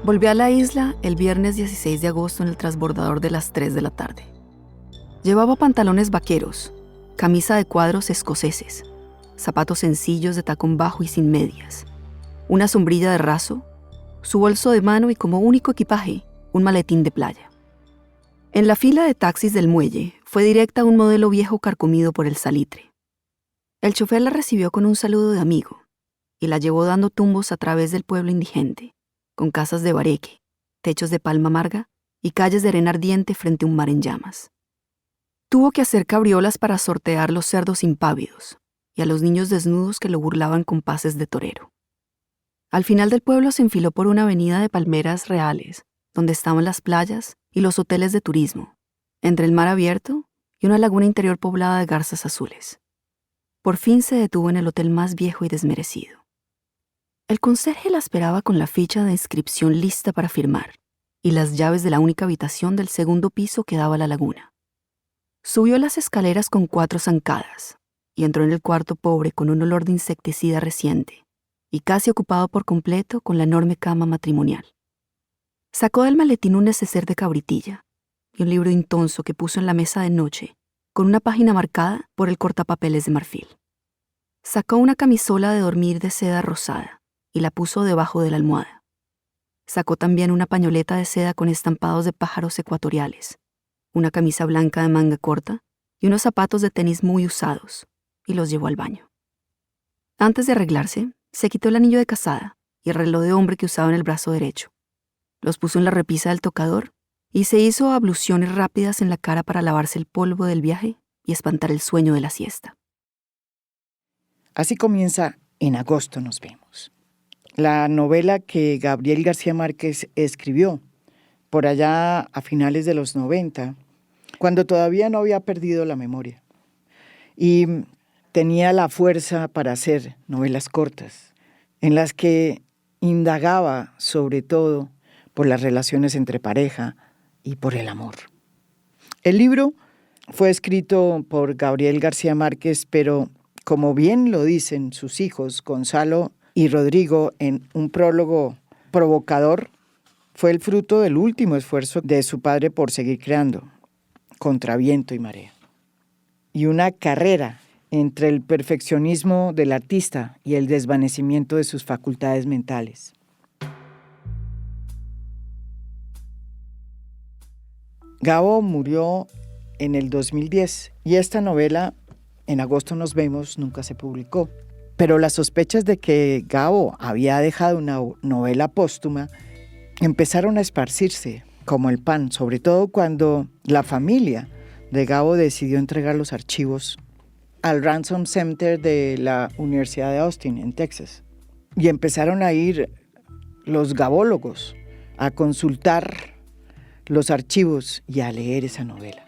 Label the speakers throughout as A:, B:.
A: Volvió a la isla el viernes 16 de agosto en el transbordador de las 3 de la tarde. Llevaba pantalones vaqueros, camisa de cuadros escoceses, zapatos sencillos de tacón bajo y sin medias, una sombrilla de raso, su bolso de mano y como único equipaje, un maletín de playa. En la fila de taxis del muelle fue directa a un modelo viejo carcomido por el salitre. El chofer la recibió con un saludo de amigo y la llevó dando tumbos a través del pueblo indigente, con casas de bareque, techos de palma amarga y calles de arena ardiente frente a un mar en llamas. Tuvo que hacer cabriolas para sortear los cerdos impávidos y a los niños desnudos que lo burlaban con pases de torero. Al final del pueblo se enfiló por una avenida de palmeras reales, donde estaban las playas y los hoteles de turismo, entre el mar abierto y una laguna interior poblada de garzas azules. Por fin se detuvo en el hotel más viejo y desmerecido. El conserje la esperaba con la ficha de inscripción lista para firmar y las llaves de la única habitación del segundo piso que daba a la laguna. Subió las escaleras con 4 zancadas y entró en el cuarto pobre con un olor de insecticida reciente y casi ocupado por completo con la enorme cama matrimonial. Sacó del maletín un neceser de cabritilla y un libro intonso que puso en la mesa de noche, con una página marcada por el cortapapeles de marfil. Sacó una camisola de dormir de seda rosada y la puso debajo de la almohada. Sacó también una pañoleta de seda con estampados de pájaros ecuatoriales, una camisa blanca de manga corta y unos zapatos de tenis muy usados, y los llevó al baño. Antes de arreglarse, se quitó el anillo de casada y el reloj de hombre que usaba en el brazo derecho. Los puso en la repisa del tocador y se hizo abluciones rápidas en la cara para lavarse el polvo del viaje y espantar el sueño de la siesta.
B: Así comienza En agosto nos vemos, la novela que Gabriel García Márquez escribió por allá a finales de los 90, cuando todavía no había perdido la memoria y tenía la fuerza para hacer novelas cortas, en las que indagaba sobre todo por las relaciones entre pareja y por el amor. El libro fue escrito por Gabriel García Márquez, pero como bien lo dicen sus hijos, Gonzalo y Rodrigo, en un prólogo provocador, fue el fruto del último esfuerzo de su padre por seguir creando, contra viento y marea. Y una carrera entre el perfeccionismo del artista y el desvanecimiento de sus facultades mentales. Gabo murió en el 2010 y esta novela, En agosto nos vemos, nunca se publicó. Pero las sospechas de que Gabo había dejado una novela póstuma empezaron a esparcirse como el pan, sobre todo cuando la familia de Gabo decidió entregar los archivos al Ransom Center de la Universidad de Austin, en Texas. Y empezaron a ir los gabólogos a consultar los archivos y a leer esa novela.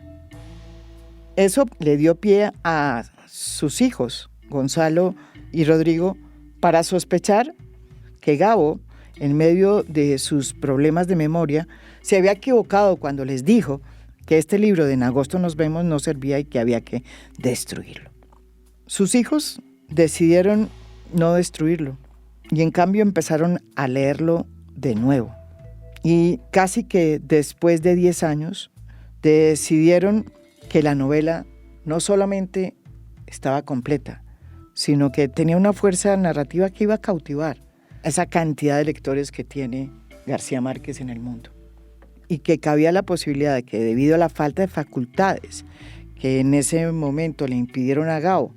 B: Eso le dio pie a sus hijos, Gonzalo y Rodrigo, para sospechar que Gabo, en medio de sus problemas de memoria, se había equivocado cuando les dijo que este libro de En agosto nos vemos no servía y que había que destruirlo. Sus hijos decidieron no destruirlo y en cambio empezaron a leerlo de nuevo. Y casi que después de 10 años decidieron que la novela no solamente estaba completa, sino que tenía una fuerza narrativa que iba a cautivar esa cantidad de lectores que tiene García Márquez en el mundo. Y que cabía la posibilidad de que debido a la falta de facultades que en ese momento le impidieron a Gabo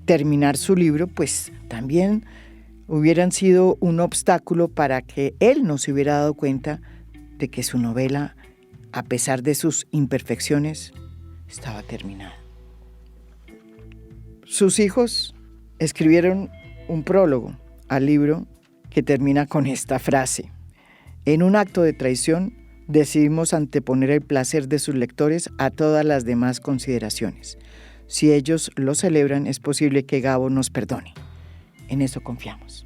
B: terminar su libro, pues también hubieran sido un obstáculo para que él no se hubiera dado cuenta de que su novela, a pesar de sus imperfecciones, estaba terminada. Sus hijos escribieron un prólogo al libro que termina con esta frase: en un acto de traición decidimos anteponer el placer de sus lectores a todas las demás consideraciones. Si ellos lo celebran, es posible que Gabo nos perdone. En eso confiamos.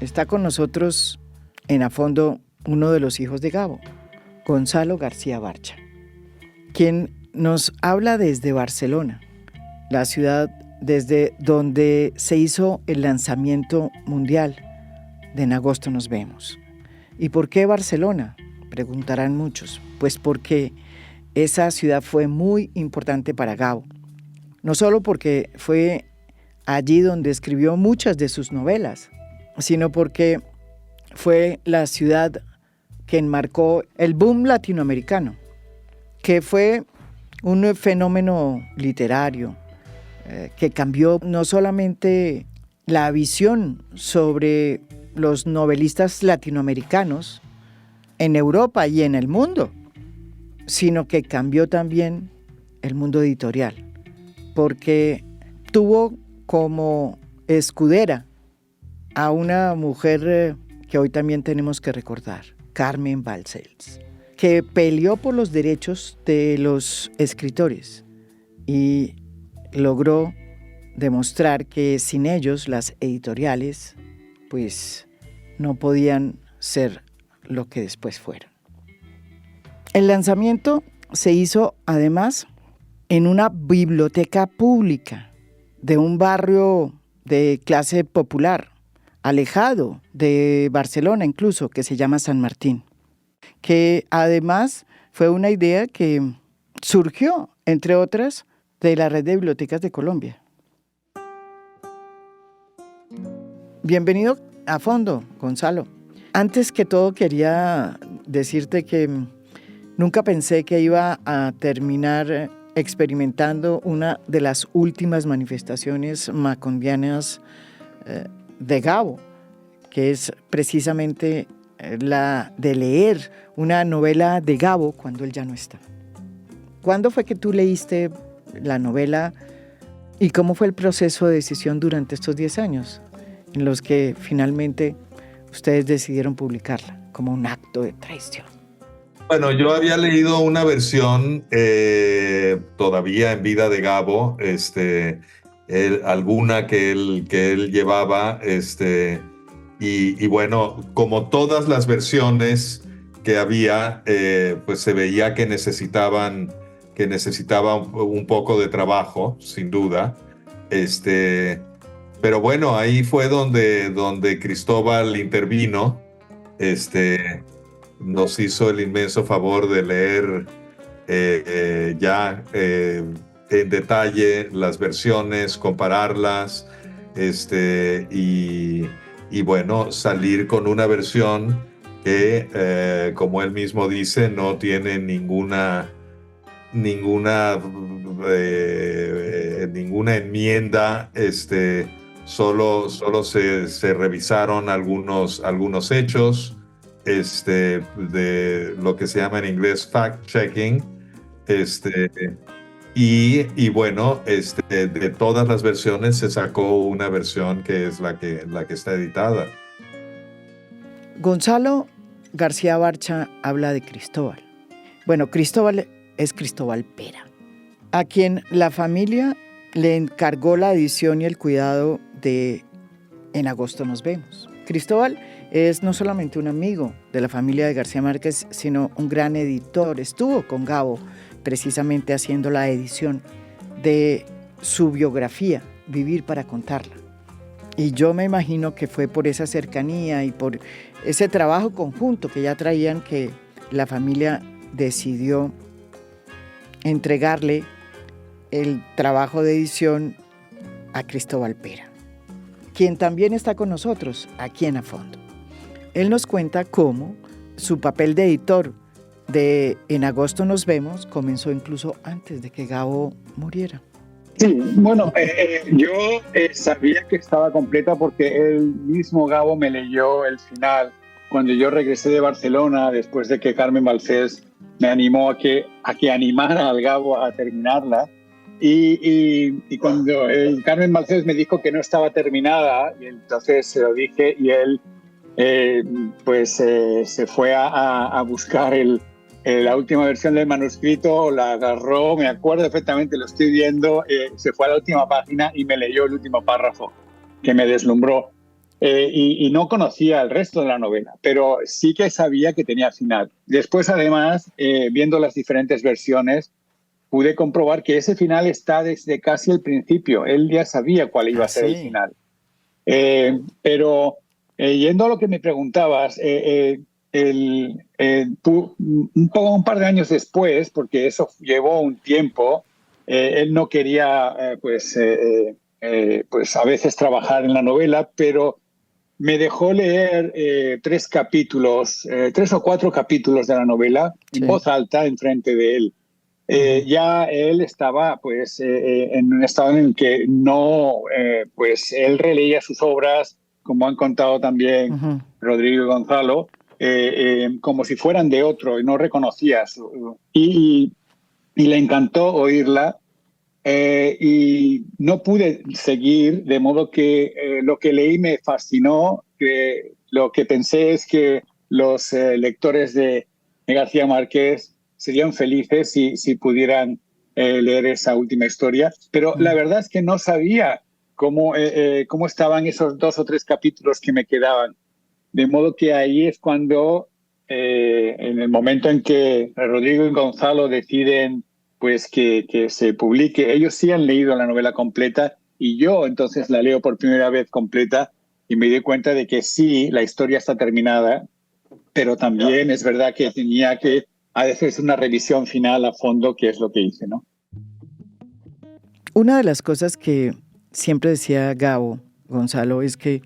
B: Está con nosotros en A Fondo uno de los hijos de Gabo, Gonzalo García Barcha, quien nos habla desde Barcelona, la ciudad desde donde se hizo el lanzamiento mundial de En agosto nos vemos. ¿Y por qué Barcelona? Preguntarán muchos. Pues porque esa ciudad fue muy importante para Gabo. No solo porque fue allí donde escribió muchas de sus novelas, sino porque fue la ciudad que enmarcó el boom latinoamericano, que fue un fenómeno literario que cambió no solamente la visión sobre los novelistas latinoamericanos en Europa y en el mundo, sino que cambió también el mundo editorial, porque tuvo como escudera a una mujer que hoy también tenemos que recordar, Carmen Balcells, que peleó por los derechos de los escritores y logró demostrar que sin ellos las editoriales pues no podían ser lo que después fueron. El lanzamiento se hizo además en una biblioteca pública de un barrio de clase popular, alejado de Barcelona incluso, que se llama San Martín, que además fue una idea que surgió, entre otras, de la Red de Bibliotecas de Colombia. Bienvenido a fondo, Gonzalo. Antes que todo quería decirte que nunca pensé que iba a terminar experimentando una de las últimas manifestaciones macondianas de Gabo, que es precisamente la de leer una novela de Gabo cuando él ya no está. ¿Cuándo fue que tú leíste la novela y cómo fue el proceso de decisión durante estos 10 años en los que finalmente ustedes decidieron publicarla como un acto de traición?
C: Bueno, yo había leído una versión todavía en vida de Gabo, alguna que él llevaba, y bueno, como todas las versiones que había, pues se veía que necesitaba un poco de trabajo, sin duda. Pero bueno, ahí fue donde Cristóbal intervino, nos hizo el inmenso favor de leer en detalle las versiones, compararlas, y bueno, salir con una versión que, como él mismo dice, no tiene ninguna enmienda, solo se revisaron algunos hechos, de lo que se llama en inglés fact-checking, y bueno, de todas las versiones se sacó una versión que es la que está editada.
B: Gonzalo García Barcha habla de Cristóbal. Bueno, Cristóbal es Cristóbal Pera, a quien la familia le encargó la edición y el cuidado de En agosto nos vemos. Cristóbal es no solamente un amigo de la familia de García Márquez, sino un gran editor. Estuvo con Gabo precisamente haciendo la edición de su biografía, Vivir para contarla. Y yo me imagino que fue por esa cercanía y por ese trabajo conjunto que ya traían que la familia decidió entregarle el trabajo de edición a Cristóbal Pera, quien también está con nosotros aquí en A Fondo. Él nos cuenta cómo su papel de editor de En agosto nos vemos comenzó incluso antes de que Gabo muriera.
D: Sí, bueno, yo sabía que estaba completa porque el mismo Gabo me leyó el final cuando yo regresé de Barcelona después de que Carmen Balcells me animó a que animara al Gabo a terminarla. Y cuando Carmen Balcells me dijo que no estaba terminada, y entonces se lo dije, y él se fue a buscar la última versión del manuscrito, la agarró, me acuerdo perfectamente, lo estoy viendo, se fue a la última página y me leyó el último párrafo, que me deslumbró. Y no conocía el resto de la novela, pero sí que sabía que tenía final. Después, además, viendo las diferentes versiones, pude comprobar que ese final está desde casi el principio. Él ya sabía cuál iba a ser el
B: sí.
D: final. Pero yendo a lo que me preguntabas, un par de años después, porque eso llevó un tiempo, él no quería pues a veces trabajar en la novela, pero me dejó leer 3 o 4 capítulos de la novela en voz alta enfrente de él. Ya él estaba pues en un estado en el que no, pues él releía sus obras, como han contado también Rodrigo y Gonzalo, como si fueran de otro, y no reconocía y le encantó oírla. Y no pude seguir, de modo que lo que leí me fascinó. Que lo que pensé es que los lectores de García Márquez serían felices si pudieran leer esa última historia, pero la verdad es que no sabía cómo estaban esos 2 o 3 capítulos que me quedaban, de modo que ahí es cuando en el momento en que Rodrigo y Gonzalo deciden pues que se publique. Ellos sí han leído la novela completa y yo entonces la leo por primera vez completa y me di cuenta de que sí, la historia está terminada, pero también es verdad que tenía que hacer una revisión final a fondo, que es lo que hice, ¿no?
B: Una de las cosas que siempre decía Gabo, Gonzalo, es que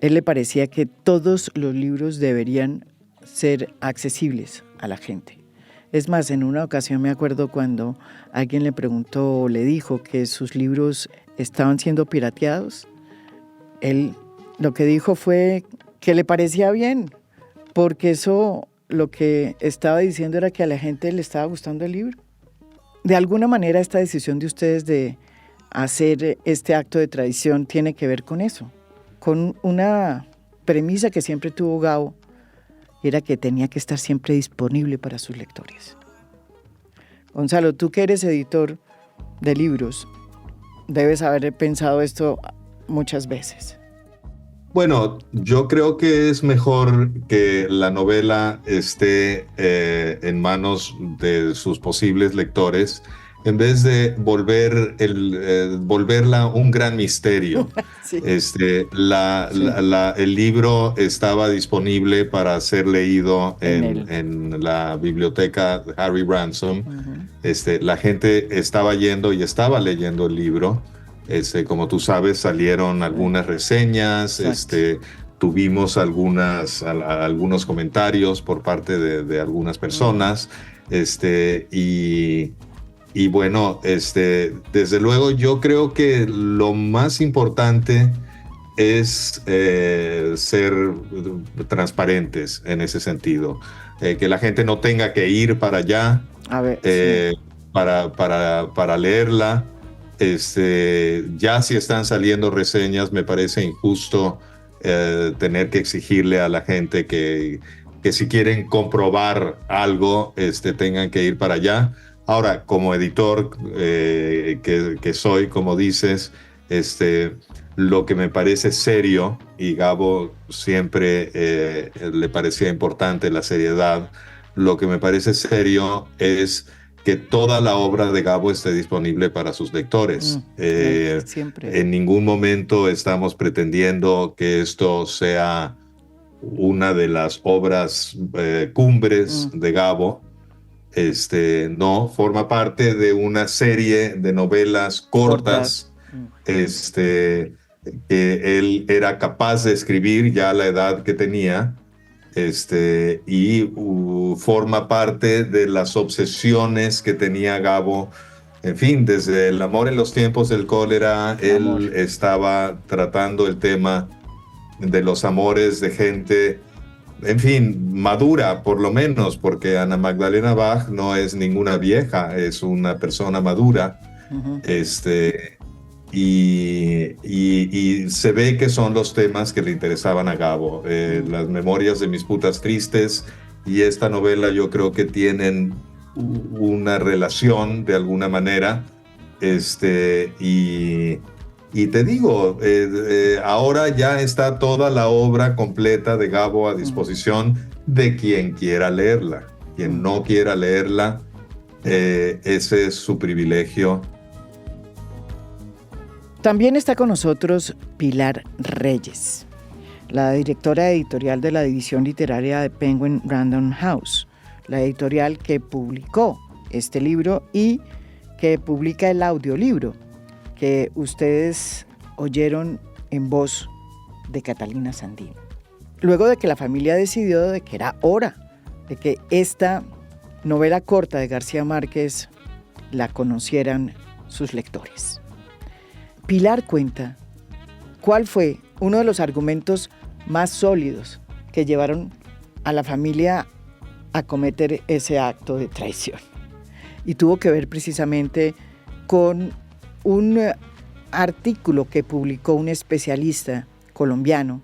B: él le parecía que todos los libros deberían ser accesibles a la gente. Es más, en una ocasión me acuerdo cuando alguien le preguntó o le dijo que sus libros estaban siendo pirateados, él lo que dijo fue que le parecía bien, porque eso lo que estaba diciendo era que a la gente le estaba gustando el libro. De alguna manera esta decisión de ustedes de hacer este acto de tradición tiene que ver con eso, con una premisa que siempre tuvo Gabo, era que tenía que estar siempre disponible para sus lectores. Gonzalo, tú que eres editor de libros, debes haber pensado esto muchas veces.
C: Bueno, yo creo que es mejor que la novela esté en manos de sus posibles lectores en vez de volverla un gran misterio.
B: Sí.
C: El libro estaba disponible para ser leído en la biblioteca de Harry Ransom. La gente estaba yendo y estaba leyendo el libro. Como tú sabes, salieron algunas reseñas, tuvimos algunos comentarios por parte de algunas personas, y bueno, desde luego yo creo que lo más importante es ser transparentes en ese sentido, que la gente no tenga que ir para allá para leerla. Ya si están saliendo reseñas, me parece injusto tener que exigirle a la gente que si quieren comprobar algo, tengan que ir para allá. Ahora, como editor que soy, como dices, lo que me parece serio, y Gabo siempre le parecía importante la seriedad, lo que me parece serio es que toda la obra de Gabo esté disponible para sus lectores.
B: Siempre.
C: En ningún momento estamos pretendiendo que esto sea una de las obras cumbres de Gabo. No, forma parte de una serie de novelas cortas. Que él era capaz de escribir ya a la edad que tenía. Y forma parte de las obsesiones que tenía Gabo. En fin, desde El amor en los tiempos del cólera, él estaba tratando el tema de los amores de gente, en fin, madura por lo menos, porque Ana Magdalena Bach no es ninguna vieja, es una persona madura. Y se ve que son los temas que le interesaban a Gabo. Las memorias de mis putas tristes y esta novela yo creo que tienen una relación de alguna manera. Y te digo, ahora ya está toda la obra completa de Gabo a disposición de quien quiera leerla. Quien no quiera leerla, ese es su privilegio.
B: También está con nosotros Pilar Reyes, la directora editorial de la división literaria de Penguin Random House, la editorial que publicó este libro y que publica el audiolibro que ustedes oyeron en voz de Catalina Sandino. Luego de que la familia decidió de que era hora de que esta novela corta de García Márquez la conocieran sus lectores. Pilar cuenta cuál fue uno de los argumentos más sólidos que llevaron a la familia a cometer ese acto de traición. Y tuvo que ver precisamente con un artículo que publicó un especialista colombiano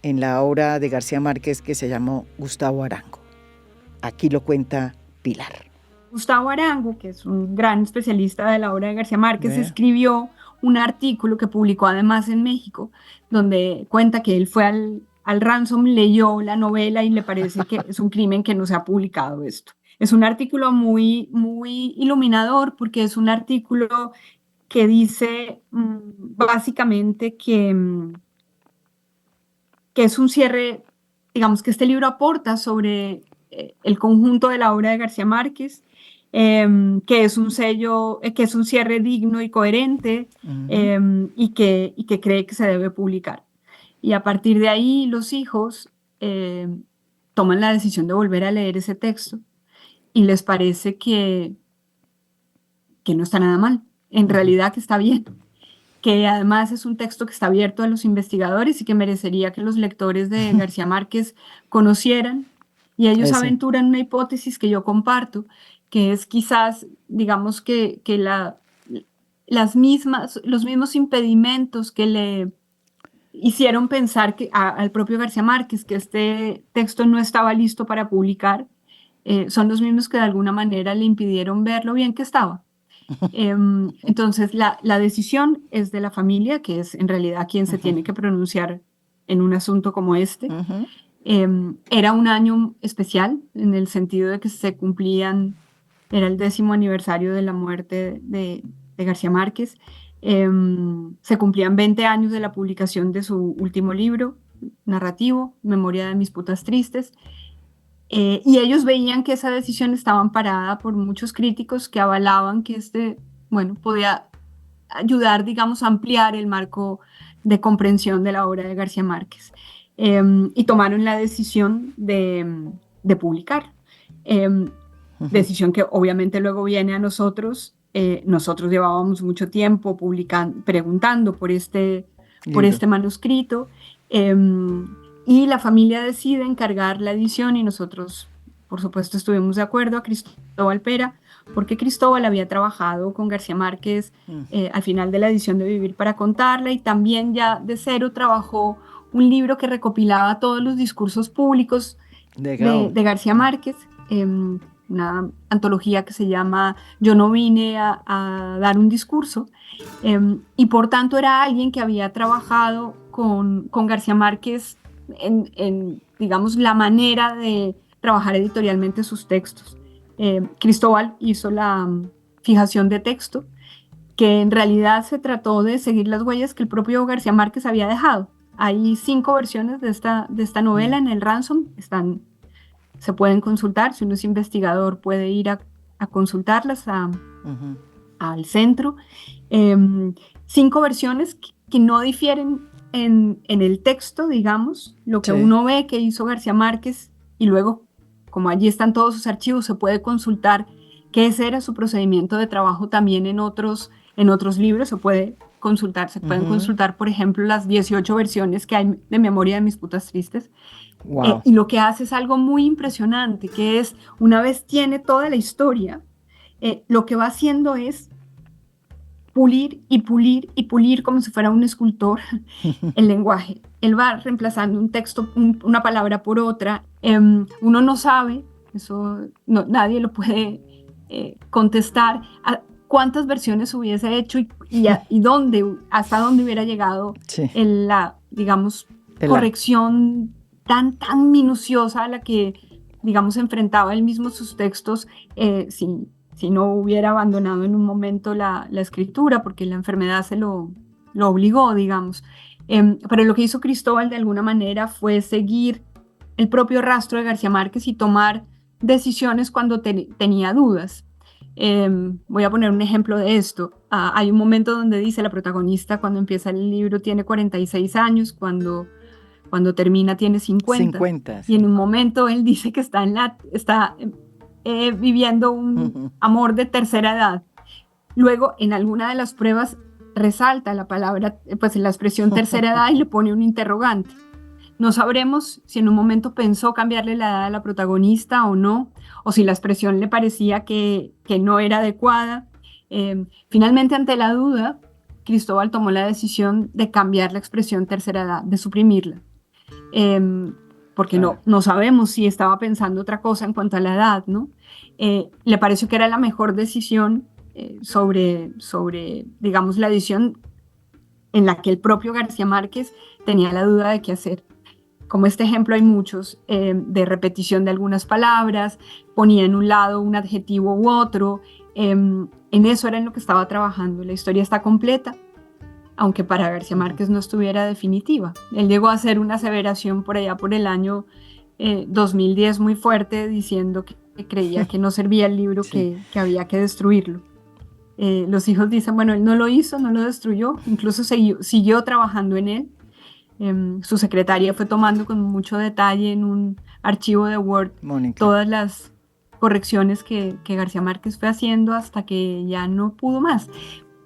B: en la obra de García Márquez que se llamó Gustavo Arango. Aquí lo cuenta Pilar.
E: Gustavo Arango, que es un gran especialista de la obra de García Márquez, escribió un artículo que publicó además en México, donde cuenta que él fue al Ransom, leyó la novela y le parece que es un crimen que no se ha publicado esto. Es un artículo muy, muy iluminador porque es un artículo que dice básicamente que es un cierre, digamos que este libro aporta sobre el conjunto de la obra de García Márquez, que es un sello, que es un cierre digno y coherente, y que cree que se debe publicar. Y a partir de ahí los hijos toman la decisión de volver a leer ese texto y les parece que no está nada mal, en realidad que está bien, que además es un texto que está abierto a los investigadores y que merecería que los lectores de García Márquez conocieran. Y ellos aventuran una hipótesis que yo comparto, que es quizás, digamos, que los mismos impedimentos que le hicieron pensar al propio García Márquez que este texto no estaba listo para publicar, son los mismos que de alguna manera le impidieron ver lo bien que estaba. Entonces, la decisión es de la familia, que es en realidad quien se tiene que pronunciar en un asunto como este. Era un año especial en el sentido de que era el 10º aniversario de la muerte de García Márquez. Se cumplían 20 años de la publicación de su último libro narrativo, Memoria de mis putas tristes. Y ellos veían que esa decisión estaba amparada por muchos críticos que avalaban que podía ayudar, digamos, a ampliar el marco de comprensión de la obra de García Márquez. Y tomaron la decisión de publicar. Decisión que obviamente luego viene a nosotros. Nosotros llevábamos mucho tiempo preguntando por este manuscrito. Y la familia decide encargar la edición y nosotros, por supuesto, estuvimos de acuerdo a Cristóbal Pera, porque Cristóbal había trabajado con García Márquez al final de la edición de Vivir para contarla, y también ya de cero trabajó un libro que recopilaba todos los discursos públicos de García Márquez, una antología que se llama Yo no vine a dar un discurso, y por tanto era alguien que había trabajado con García Márquez en, digamos, la manera de trabajar editorialmente sus textos. Cristóbal hizo la fijación de texto, que en realidad se trató de seguir las huellas que el propio García Márquez había dejado. Hay 5 versiones de esta novela en el Ransom, se pueden consultar, si uno es investigador puede ir a consultarlas al centro. 5 versiones que no difieren en el texto, digamos, lo que uno ve que hizo García Márquez, y luego, como allí están todos sus archivos, se puede consultar que ese era su procedimiento de trabajo también en otros libros. Se pueden consultar, por ejemplo, las 18 versiones que hay de Memoria de mis putas tristes.
B: Wow.
E: Y lo que hace es algo muy impresionante, que es, una vez tiene toda la historia, lo que va haciendo es pulir y pulir y pulir como si fuera un escultor el lenguaje. Él va reemplazando un texto, una palabra por otra. Uno no sabe, eso nadie lo puede contestar, a cuántas versiones hubiese hecho y dónde, hasta dónde hubiera llegado la, digamos, corrección tan minuciosa a la que, digamos, enfrentaba él mismo sus textos si no hubiera abandonado en un momento la escritura, porque la enfermedad se lo obligó, digamos. Pero lo que hizo Cristóbal de alguna manera fue seguir el propio rastro de García Márquez y tomar decisiones cuando tenía dudas. Voy a poner un ejemplo de esto. Hay un momento donde dice la protagonista, cuando empieza el libro tiene 46 años, cuando termina tiene 50.
B: 50, sí.
E: Y en un momento él dice que está viviendo un amor de tercera edad. Luego, en alguna de las pruebas, resalta la palabra, pues la expresión tercera edad y le pone un interrogante. No sabremos si en un momento pensó cambiarle la edad a la protagonista o no, o si la expresión le parecía que no era adecuada. Finalmente, ante la duda, Cristóbal tomó la decisión de cambiar la expresión tercera edad, de suprimirla. Porque no sabemos si estaba pensando otra cosa en cuanto a la edad, ¿no? Le pareció que era la mejor decisión sobre, digamos, la edición en la que el propio García Márquez tenía la duda de qué hacer. Como este ejemplo hay muchos, de repetición de algunas palabras, ponía en un lado un adjetivo u otro, en eso era en lo que estaba trabajando. La historia está completa, aunque para García Márquez no estuviera definitiva. Él llegó a hacer una aseveración por allá por el año 2010 muy fuerte, diciendo que creía que no servía el libro, sí, que había que destruirlo. Los hijos dicen, bueno, él no lo hizo, no lo destruyó, incluso siguió trabajando en él. Su secretaria fue tomando con mucho detalle en un archivo de Word, Mónica, todas las correcciones que García Márquez fue haciendo hasta que ya no pudo más.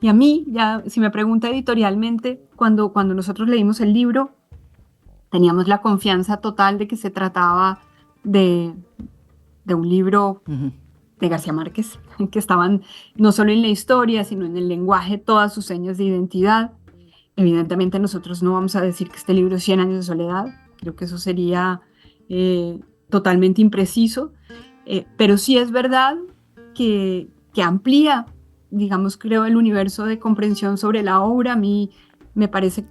E: Y a mí, ya, si me pregunta editorialmente, cuando nosotros leímos el libro, teníamos la confianza total de que se trataba de un libro de García Márquez, que estaban no solo en la historia, sino en el lenguaje, todas sus señas de identidad. Evidentemente nosotros no vamos a decir que este libro es 100 años de soledad, creo que eso sería totalmente impreciso, pero sí es verdad que amplía, digamos, creo, el universo de comprensión sobre la obra. A mí me parece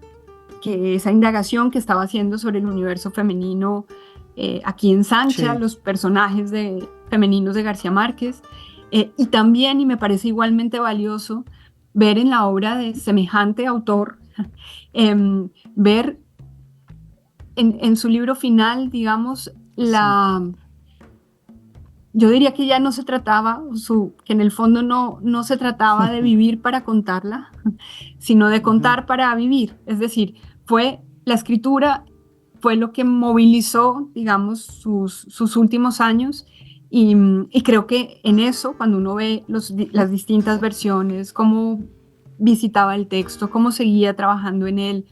E: que esa indagación que estaba haciendo sobre el universo femenino aquí ensancha, sí, los personajes femeninos de García Márquez, y también, y me parece igualmente valioso, ver en la obra de semejante autor, ver en su libro final, digamos, sí, yo diría que ya no se trataba, que en el fondo no se trataba de vivir para contarla, sino de contar para vivir. Es decir, la escritura fue lo que movilizó, digamos, sus últimos años, y creo que en eso, cuando uno ve las distintas versiones, cómo visitaba el texto, cómo seguía trabajando en él,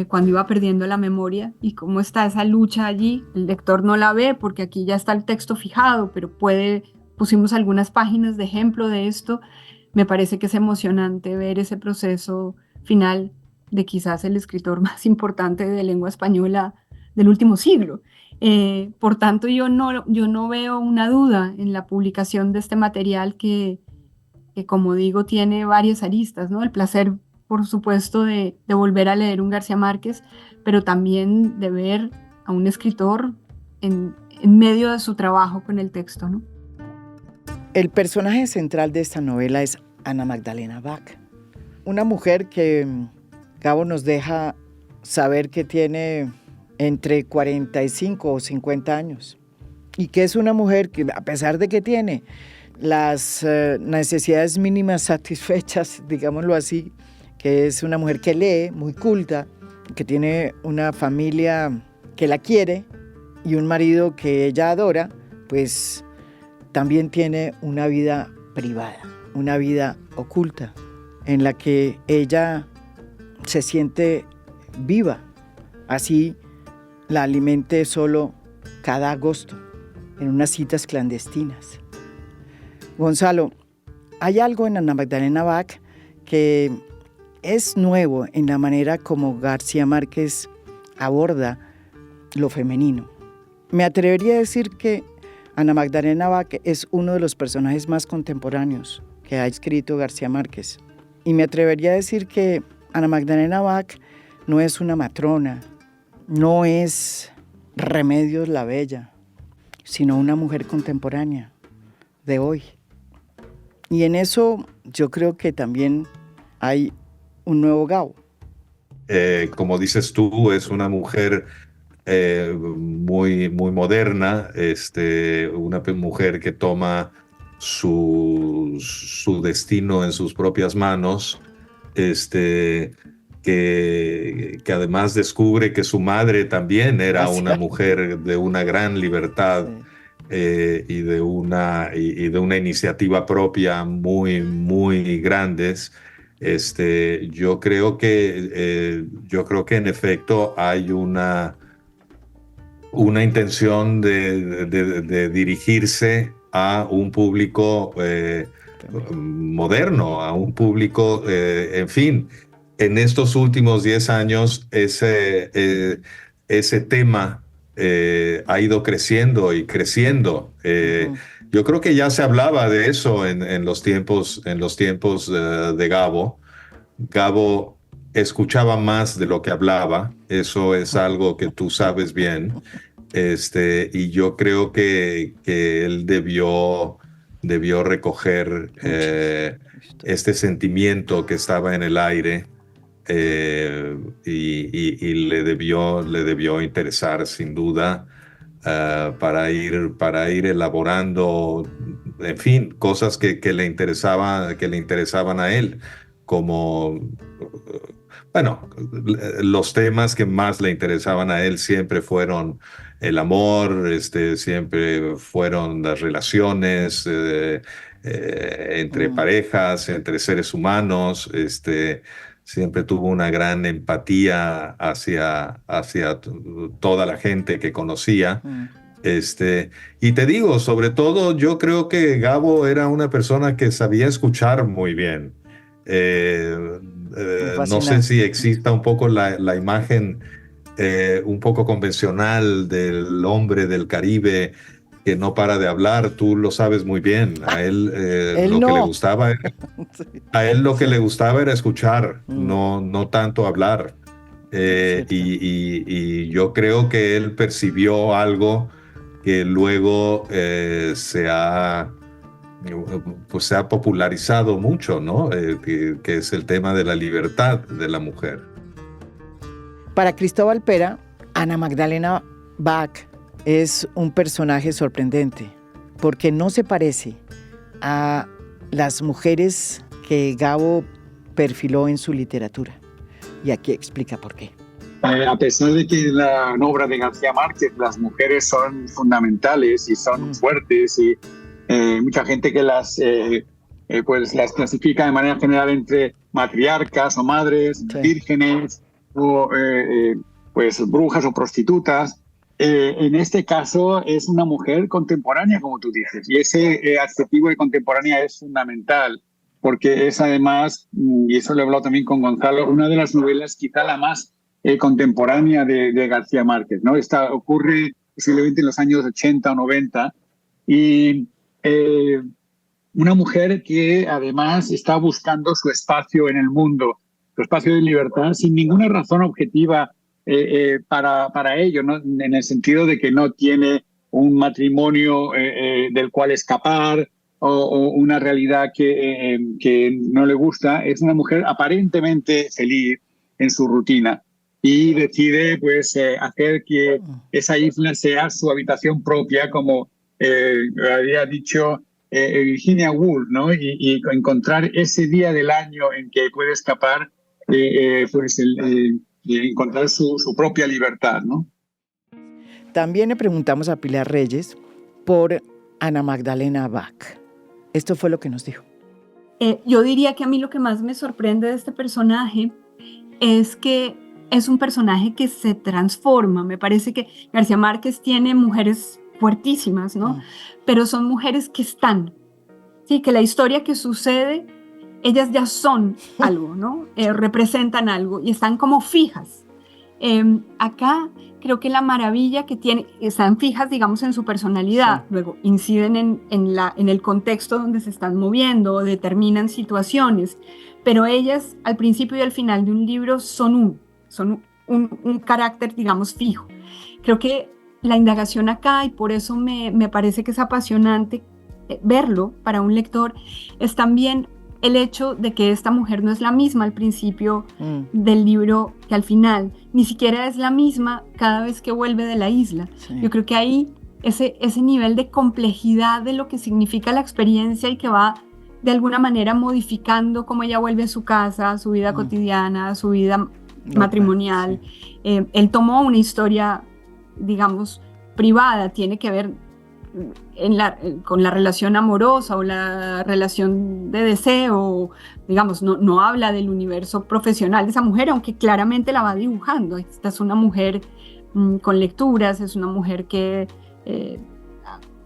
E: cuando iba perdiendo la memoria, y cómo está esa lucha allí. El lector no la ve porque aquí ya está el texto fijado, pero pusimos algunas páginas de ejemplo de esto. Me parece que es emocionante ver ese proceso final de quizás el escritor más importante de lengua española del último siglo. Por tanto, yo no veo una duda en la publicación de este material que como digo, tiene varias aristas, ¿no? El placer, por supuesto, de volver a leer un García Márquez, pero también de ver a un escritor en medio de su trabajo con el texto, ¿no?
B: El personaje central de esta novela es Ana Magdalena Bach, una mujer que Gabo nos deja saber que tiene entre 45 o 50 años y que es una mujer que, a pesar de que tiene las necesidades mínimas satisfechas, digámoslo así, que es una mujer que lee, muy culta, que tiene una familia que la quiere y un marido que ella adora, pues también tiene una vida privada, una vida oculta, en la que ella se siente viva, así la alimente solo cada agosto, en unas citas clandestinas. Gonzalo, hay algo en Ana Magdalena Bach que es nuevo en la manera como García Márquez aborda lo femenino. Me atrevería a decir que Ana Magdalena Bach es uno de los personajes más contemporáneos que ha escrito García Márquez. Y me atrevería a decir que Ana Magdalena Bach no es una matrona, no es Remedios la Bella, sino una mujer contemporánea de hoy. Y en eso yo creo que también hay un nuevo Gabo.
C: Como dices tú, es una mujer muy, muy moderna, una mujer que toma su destino en sus propias manos, que además descubre que su madre también era una mujer de una gran libertad.
B: Sí.
C: Y de una iniciativa propia muy, muy grandes. Yo creo que en efecto hay una intención de dirigirse a un público moderno, a un público, en fin, en estos últimos 10 años ese tema ha ido creciendo y creciendo. Yo creo que ya se hablaba de eso en los tiempos de Gabo. Gabo escuchaba más de lo que hablaba, eso es algo que tú sabes bien, y yo creo que él debió recoger este sentimiento que estaba en el aire, y le debió interesar sin duda, para ir elaborando, en fin, cosas que le interesaban a él, como, bueno, los temas que más le interesaban a él siempre fueron el amor, siempre fueron las relaciones entre parejas, entre seres humanos, siempre tuvo una gran empatía hacia toda la gente que conocía. Y te digo, sobre todo, yo creo que Gabo era una persona que sabía escuchar muy bien. No sé si exista un poco la imagen un poco convencional del hombre del Caribe que no para de hablar. Tú lo sabes muy bien. A él,
B: Él
C: lo
B: no.
C: que le gustaba le gustaba era escuchar, no tanto hablar. Y yo creo que él percibió algo que luego se ha popularizado mucho, ¿no? Que es el tema de la libertad de la mujer.
B: Para Cristóbal Pera, Ana Magdalena Bach es un personaje sorprendente porque no se parece a las mujeres que Gabo perfiló en su literatura. Y aquí explica por qué.
D: A pesar de que en la obra de García Márquez las mujeres son fundamentales y son fuertes, y mucha gente que pues las clasifica de manera general entre matriarcas o madres, vírgenes, o pues brujas o prostitutas. En este caso es una mujer contemporánea, como tú dices, y ese adjetivo de contemporánea es fundamental, porque es además, y eso lo he hablado también con Gonzalo, una de las novelas quizá la más contemporánea de García Márquez, ¿no? Ocurre posiblemente en los años 80 o 90, y una mujer que además está buscando su espacio en el mundo, su espacio de libertad, sin ninguna razón objetiva para ello, ¿no? En el sentido de que no tiene un matrimonio del cual escapar, o una realidad que no le gusta. Es una mujer aparentemente feliz en su rutina y decide pues hacer que esa isla sea su habitación propia, como había dicho Virginia Woolf, ¿no? Y encontrar ese día del año en que puede escapar, pues encontrar su propia libertad, ¿no?
B: También le preguntamos a Pilar Reyes por Ana Magdalena Bach. Esto fue lo que nos dijo.
E: Yo diría que a mí lo que más me sorprende de este personaje es que es un personaje que se transforma. Me parece que García Márquez tiene mujeres fuertísimas, ¿no? Pero son mujeres que están, sí, que la historia que sucede, ellas ya son algo, ¿no? Representan algo y están como fijas. Acá creo que la maravilla que tiene, están fijas, digamos, en su personalidad, sí. Luego inciden en el contexto donde se están moviendo, determinan situaciones, pero ellas al principio y al final de un libro son un carácter, digamos, fijo. Creo que la indagación acá, y por eso me parece que es apasionante, verlo para un lector, es también el hecho de que esta mujer no es la misma al principio del libro que al final, ni siquiera es la misma cada vez que vuelve de la isla.
B: Sí.
E: Yo creo que ahí ese nivel de complejidad de lo que significa la experiencia y que va de alguna manera modificando cómo ella vuelve a su casa, a su vida cotidiana, a su vida matrimonial.
B: Sí.
E: Él tomó una historia, digamos, privada, tiene que ver con la relación amorosa o la relación de deseo, digamos, no habla del universo profesional de esa mujer, aunque claramente la va dibujando. Esta es una mujer con lecturas, es una mujer que,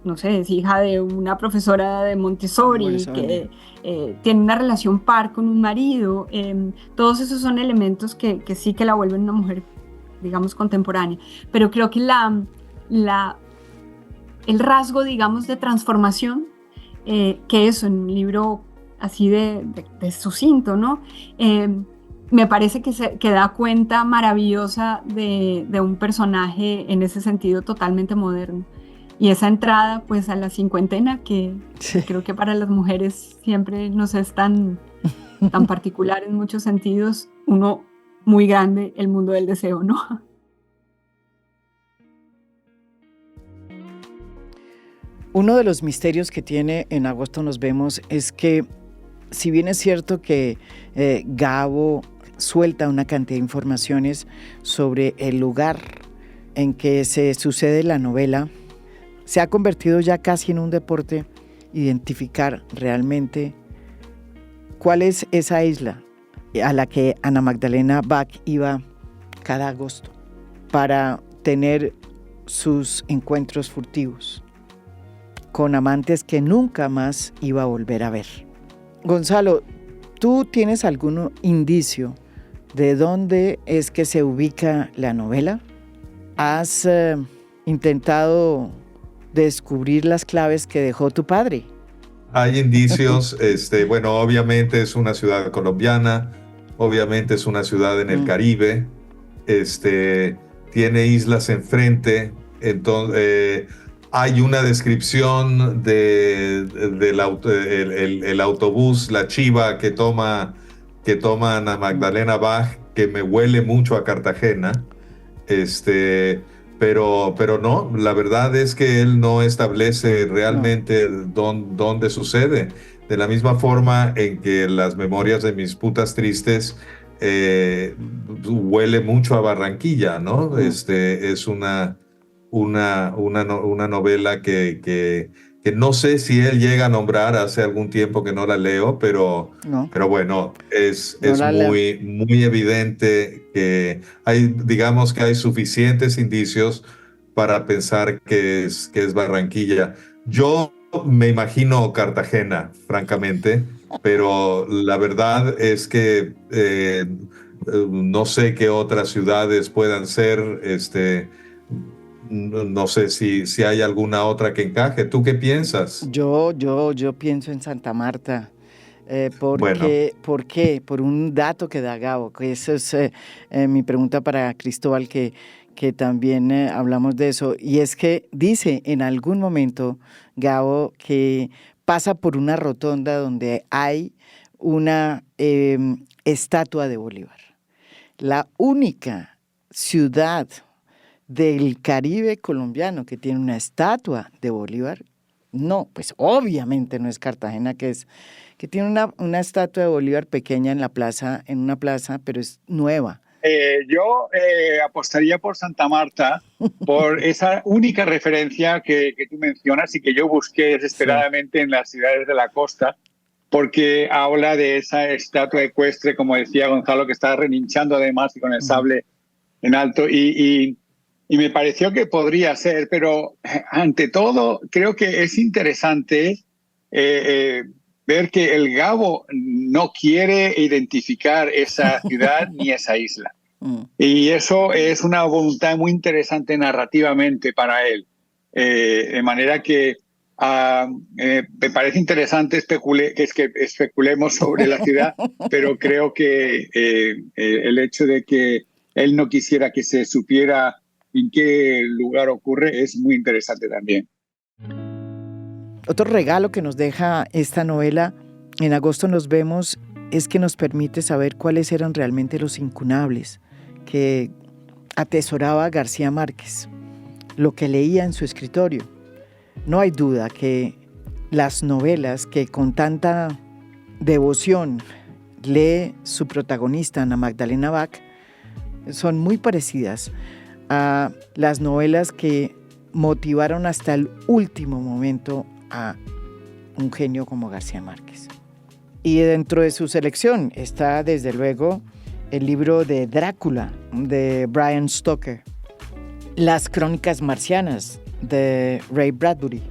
E: no sé, es hija de una profesora de Montessori, que tiene una relación par con un marido. Todos esos son elementos que sí que la vuelven una mujer, digamos, contemporánea. Pero creo que el rasgo, digamos, de transformación, que es un libro así de sucinto, ¿no? Me parece que da cuenta maravillosa de un personaje en ese sentido totalmente moderno. Y esa entrada, pues, a la cincuentena, que creo que para las mujeres siempre nos es tan particular en muchos sentidos, uno muy grande, el mundo del deseo, ¿no?
B: Uno de los misterios que tiene En agosto nos vemos es que, si bien es cierto que Gabo suelta una cantidad de informaciones sobre el lugar en que se sucede la novela, se ha convertido ya casi en un deporte identificar realmente cuál es esa isla a la que Ana Magdalena Bach iba cada agosto para tener sus encuentros furtivos con amantes que nunca más iba a volver a ver. Gonzalo, ¿tú tienes algún indicio de dónde es que se ubica la novela? ¿Has intentado descubrir las claves que dejó tu padre?
C: Hay indicios, bueno, obviamente es una ciudad colombiana, obviamente es una ciudad en el Caribe, tiene islas enfrente, entonces hay una descripción del el autobús, la chiva que toma Ana Magdalena Bach, que me huele mucho a Cartagena, pero no, la verdad es que él no establece realmente dónde sucede. De la misma forma en que las memorias de mis putas tristes huele mucho a Barranquilla, ¿no? Es una novela que no sé si él llega a nombrar, hace algún tiempo que no la leo, pero bueno, es muy evidente que digamos que hay suficientes indicios para pensar que es Barranquilla. Yo me imagino Cartagena, francamente, pero la verdad es que no sé qué otras ciudades puedan ser, no sé si hay alguna otra que encaje. ¿Tú qué piensas?
B: Yo pienso en Santa Marta.
C: Bueno.
B: ¿Por qué? Por un dato que da Gabo, que eso es mi pregunta para Cristóbal, que también hablamos de eso, y es que dice en algún momento Gabo que pasa por una rotonda donde hay una estatua de Bolívar. La única ciudad del Caribe colombiano que tiene una estatua de Bolívar, no, pues obviamente no es Cartagena, que tiene una estatua de Bolívar pequeña en una plaza, pero es nueva.
D: Yo apostaría por Santa Marta, por esa única referencia que tú mencionas y que yo busqué desesperadamente en las ciudades de la costa, porque habla de esa estatua ecuestre, como decía Gonzalo, que está relinchando además y con el sable en alto, y me pareció que podría ser, pero ante todo creo que es interesante ver que el Gabo no quiere identificar esa ciudad ni esa isla. Y eso es una voluntad muy interesante narrativamente para él. De manera que me parece interesante que especulemos sobre la ciudad, pero creo que el hecho de que él no quisiera que se supiera en qué lugar ocurre es muy interesante también.
B: Otro regalo que nos deja esta novela, En agosto nos vemos, es que nos permite saber cuáles eran realmente los incunables que atesoraba García Márquez, lo que leía en su escritorio. No hay duda que las novelas que con tanta devoción lee su protagonista, Ana Magdalena Bach, son muy parecidas a las novelas que motivaron hasta el último momento a un genio como García Márquez. Y dentro de su selección está, desde luego, el libro de Drácula, de Bram Stoker, Las Crónicas Marcianas, de Ray Bradbury,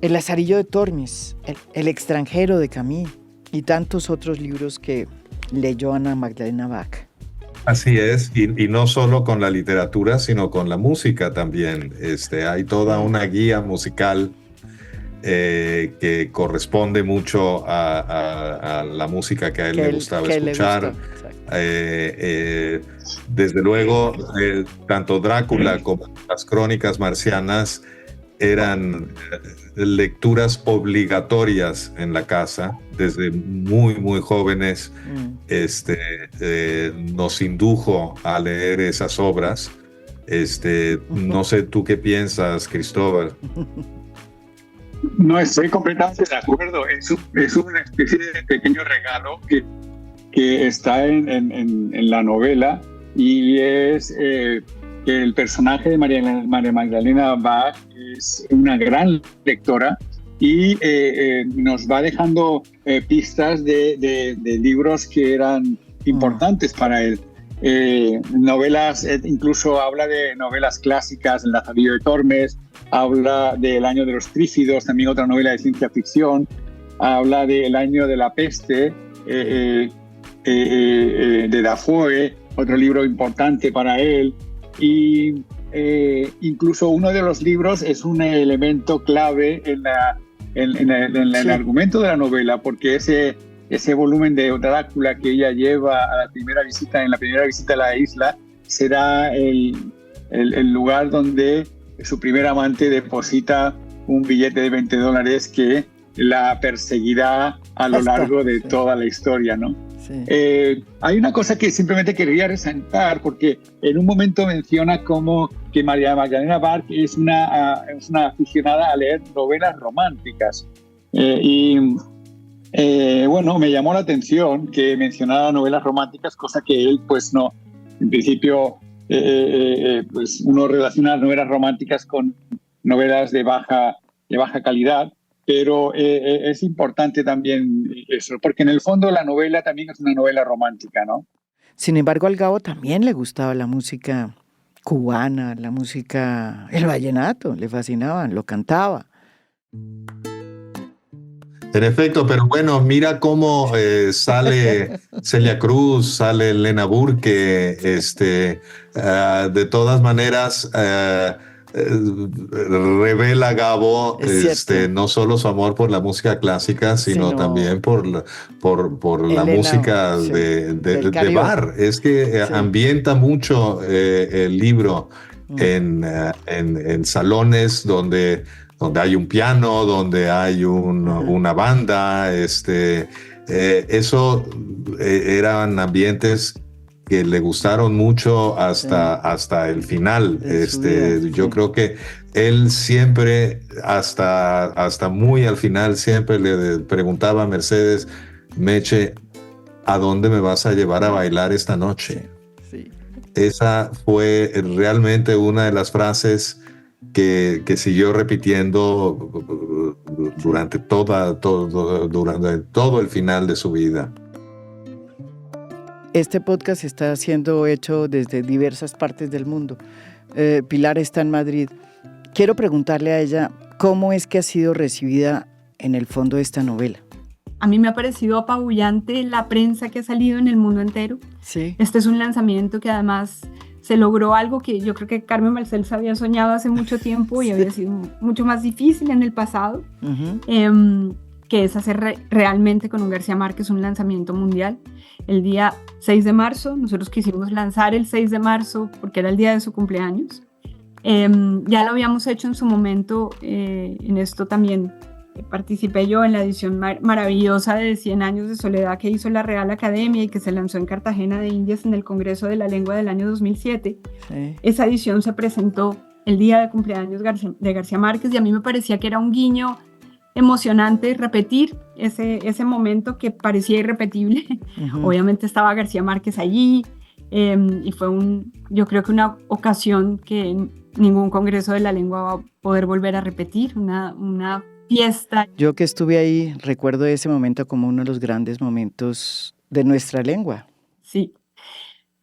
B: El Lazarillo de Tormes, El extranjero, de Camus, y tantos otros libros que leyó Ana Magdalena Bach.
C: Así es, y no solo con la literatura, sino con la música también. Hay toda una guía musical que corresponde mucho a la música que a él le gustaba escuchar. Desde luego, tanto Drácula como las Crónicas Marcianas eran lecturas obligatorias en la casa. Desde muy, muy jóvenes nos indujo a leer esas obras. No sé tú qué piensas, Cristóbal.
D: No, estoy completamente de acuerdo. Es una especie de pequeño regalo que está en la novela, y es que el personaje de María Magdalena Bach es una gran lectora y nos va dejando pistas de libros que eran importantes para él. Novelas, incluso habla de novelas clásicas, El Lazarillo de Tormes, habla del Año de los Trífidos, también otra novela de ciencia ficción, habla del Año de la Peste, de Dafoe, otro libro importante para él, y incluso uno de los libros es un elemento clave en el argumento de la novela, porque ese volumen de Drácula que ella lleva en la primera visita a la isla será el lugar donde su primer amante deposita un billete de $20 que la perseguirá a lo largo de toda la historia, ¿no? Sí. Hay una cosa que simplemente quería resaltar, porque en un momento menciona como que María Magdalena Bach es una aficionada a leer novelas románticas. Bueno, me llamó la atención que mencionara novelas románticas, cosa que él pues no. En principio, pues uno relaciona novelas románticas con novelas de baja calidad, pero es importante también eso, porque en el fondo la novela también es una novela romántica, ¿no?
B: Sin embargo, al Gabo también le gustaba la música cubana, la música, el vallenato, le fascinaban, lo cantaba.
C: En efecto, pero bueno, mira cómo sale Celia Cruz, sale Elena Burke, de todas maneras revela Gabo no solo su amor por la música clásica, sino también por la música de bar. Es que ambienta mucho el libro en salones donde hay un piano, donde hay una banda, eso eran ambientes que le gustaron mucho hasta el final. Yo creo que él siempre, hasta muy al final, siempre le preguntaba a Mercedes: Meche, ¿a dónde me vas a llevar a bailar esta noche? Sí. Esa fue realmente una de las frases que siguió repitiendo durante todo el final de su vida.
B: Este podcast está siendo hecho desde diversas partes del mundo. Pilar está en Madrid. Quiero preguntarle a ella cómo es que ha sido recibida en el fondo esta novela.
E: A mí me ha parecido apabullante la prensa que ha salido en el mundo entero. Sí. Este es un lanzamiento que además se logró algo que yo creo que Carmen Balcells había soñado hace mucho tiempo y había sido mucho más difícil en el pasado, que es hacer realmente con un García Márquez un lanzamiento mundial. El día 6 de marzo, nosotros quisimos lanzar el 6 de marzo porque era el día de su cumpleaños. Ya lo habíamos hecho en su momento, en esto también participé yo en la edición maravillosa de 100 años de soledad que hizo la Real Academia y que se lanzó en Cartagena de Indias en el Congreso de la Lengua del año 2007. Sí. Esa edición se presentó el día de cumpleaños de García Márquez y a mí me parecía que era un guiño emocionante repetir ese momento que parecía irrepetible. Uh-huh. Obviamente estaba García Márquez allí y fue yo creo que una ocasión que ningún Congreso de la Lengua va a poder volver a repetir, una fiesta.
B: Yo que estuve ahí recuerdo ese momento como uno de los grandes momentos de nuestra lengua.
E: Sí,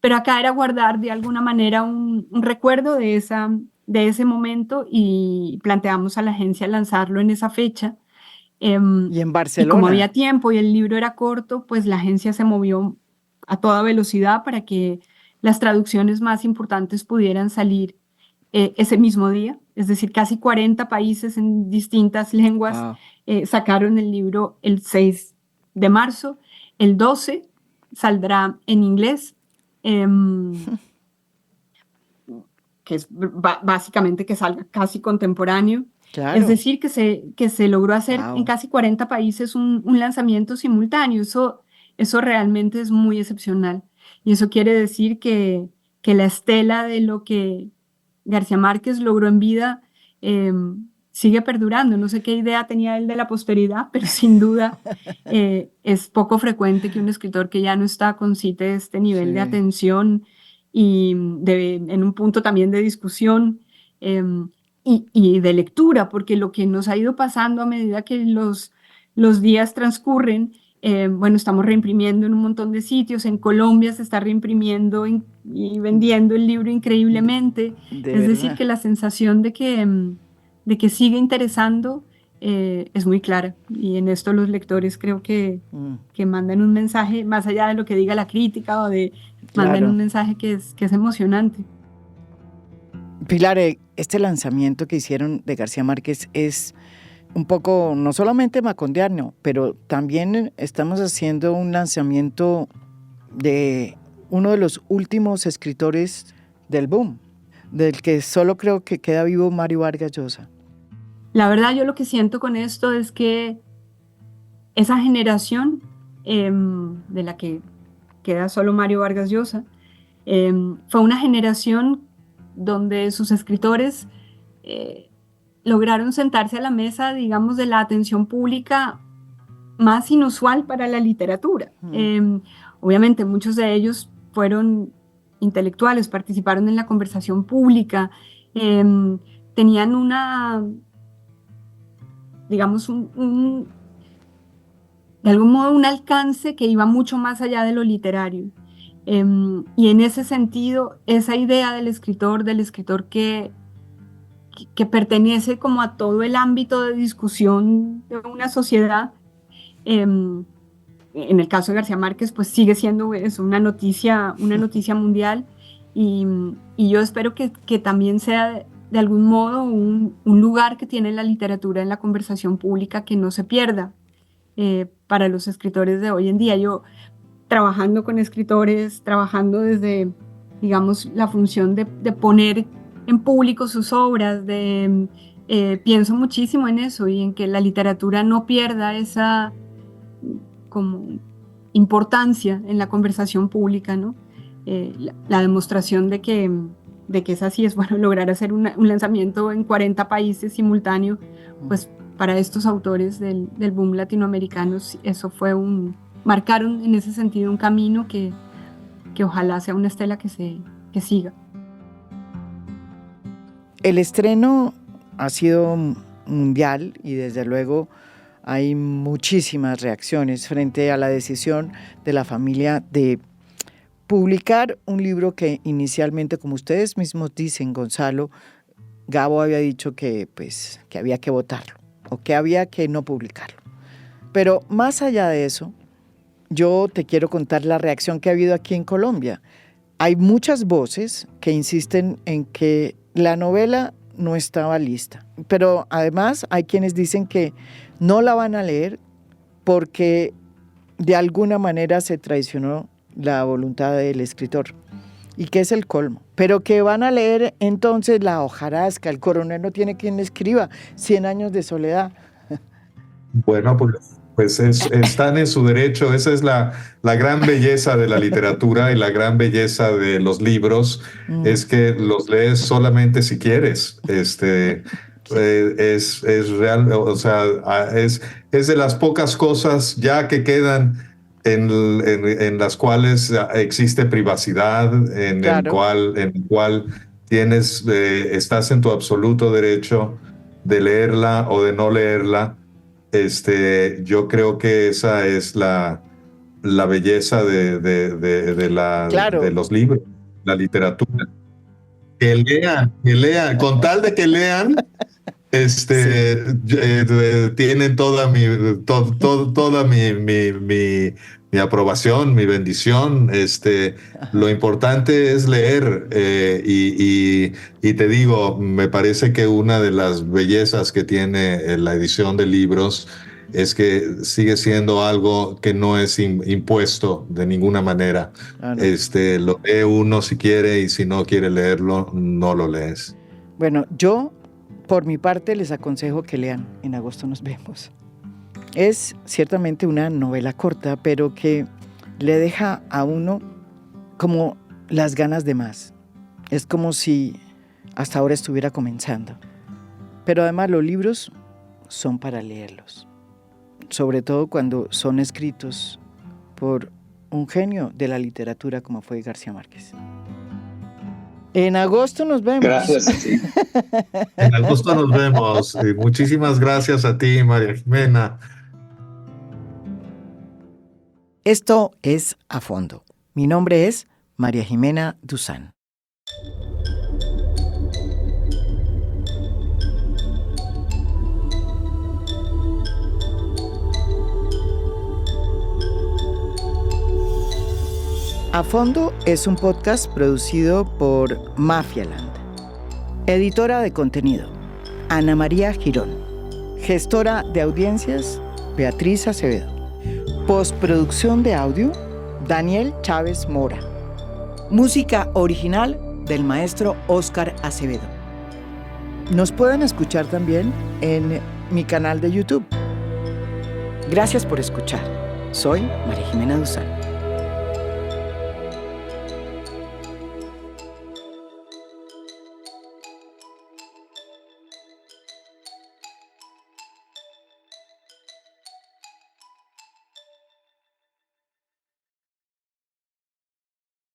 E: pero acá era guardar de alguna manera un recuerdo de ese momento y planteamos a la agencia lanzarlo en esa fecha.
B: Y en Barcelona.
E: Y como había tiempo y el libro era corto, pues la agencia se movió a toda velocidad para que las traducciones más importantes pudieran salir ese mismo día. Es decir, casi 40 países en distintas lenguas wow. Sacaron el libro el 6 de marzo. El 12 saldrá en inglés. Que es básicamente que salga casi contemporáneo. Claro. Es decir, que se logró hacer wow. en casi 40 países un lanzamiento simultáneo. Eso realmente es muy excepcional. Y eso quiere decir que la estela de lo que García Márquez logró en vida sigue perdurando. No sé qué idea tenía él de la posteridad, pero sin duda es poco frecuente que un escritor que ya no está concite este nivel sí. de atención y en un punto también de discusión y de lectura, porque lo que nos ha ido pasando a medida que los días transcurren, bueno, estamos reimprimiendo en un montón de sitios. En Colombia se está reimprimiendo y vendiendo el libro increíblemente. Es decir, que la sensación de que sigue interesando es muy clara. Y en esto los lectores creo que mandan un mensaje, más allá de lo que diga la crítica, mandan claro. un mensaje que es emocionante.
B: Pilar, este lanzamiento que hicieron de García Márquez es un poco, no solamente macondiano, pero también estamos haciendo un lanzamiento de uno de los últimos escritores del boom, del que solo creo que queda vivo Mario Vargas Llosa.
E: La verdad, yo lo que siento con esto es que esa generación de la que queda solo Mario Vargas Llosa fue una generación donde sus escritores lograron sentarse a la mesa, digamos, de la atención pública más inusual para la literatura. Obviamente muchos de ellos fueron intelectuales, participaron en la conversación pública, tenían digamos, de algún modo un alcance que iba mucho más allá de lo literario. Y en ese sentido, esa idea del escritor que pertenece como a todo el ámbito de discusión de una sociedad, en el caso de García Márquez, pues sigue siendo una noticia mundial y yo espero que también sea de algún modo un lugar que tiene la literatura en la conversación pública que no se pierda para los escritores de hoy en día. Yo trabajando con escritores, trabajando desde, digamos, la función de poner en público sus obras, pienso muchísimo en eso y en que la literatura no pierda esa como importancia en la conversación pública, ¿no? La demostración de que es así es, bueno, lograr hacer un lanzamiento en 40 países simultáneo, pues para estos autores del boom latinoamericano, eso fue marcaron en ese sentido un camino que ojalá sea una estela que siga.
B: El estreno ha sido mundial y desde luego hay muchísimas reacciones frente a la decisión de la familia de publicar un libro que inicialmente, como ustedes mismos dicen, Gonzalo, Gabo había dicho que había que votarlo o que había que no publicarlo. Pero más allá de eso, yo te quiero contar la reacción que ha habido aquí en Colombia. Hay muchas voces que insisten en que la novela no estaba lista, pero además hay quienes dicen que no la van a leer porque de alguna manera se traicionó la voluntad del escritor y que es el colmo, pero que van a leer entonces la hojarasca, el coronel no tiene quien le escriba, 100 años de soledad.
C: Bueno, pues están en su derecho. Esa es la gran belleza de la literatura y la gran belleza de los libros, es que los lees solamente si quieres. Es real, o sea, es de las pocas cosas ya que quedan en las cuales existe privacidad, en el
B: Claro.
C: cual estás en tu absoluto derecho de leerla o de no leerla. Yo creo que esa es la belleza
B: Claro.
C: de los libros, la literatura. Que lean, con tal de que lean, tienen toda mi aprobación, mi bendición. Lo importante es leer, y te digo, me parece que una de las bellezas que tiene la edición de libros es que sigue siendo algo que no es impuesto de ninguna manera.
B: Claro.
C: Lo lee uno si quiere, y si no quiere leerlo, no lo lees.
B: Bueno, yo por mi parte les aconsejo que lean En agosto nos vemos. Es ciertamente una novela corta, pero que le deja a uno como las ganas de más. Es como si hasta ahora estuviera comenzando. Pero además los libros son para leerlos, sobre todo cuando son escritos por un genio de la literatura como fue García Márquez. En agosto nos vemos.
D: Gracias a ti.
C: En agosto nos vemos. Muchísimas gracias a ti, María Jimena.
B: Esto es A Fondo. Mi nombre es María Jimena Duzán. A Fondo es un podcast producido por Mafialand. Editora de contenido, Ana María Girón. Gestora de audiencias, Beatriz Acevedo. Postproducción de audio, Daniel Chávez Mora. Música original del maestro Óscar Acevedo. Nos pueden escuchar también en mi canal de YouTube. Gracias por escuchar. Soy María Jimena Duzán.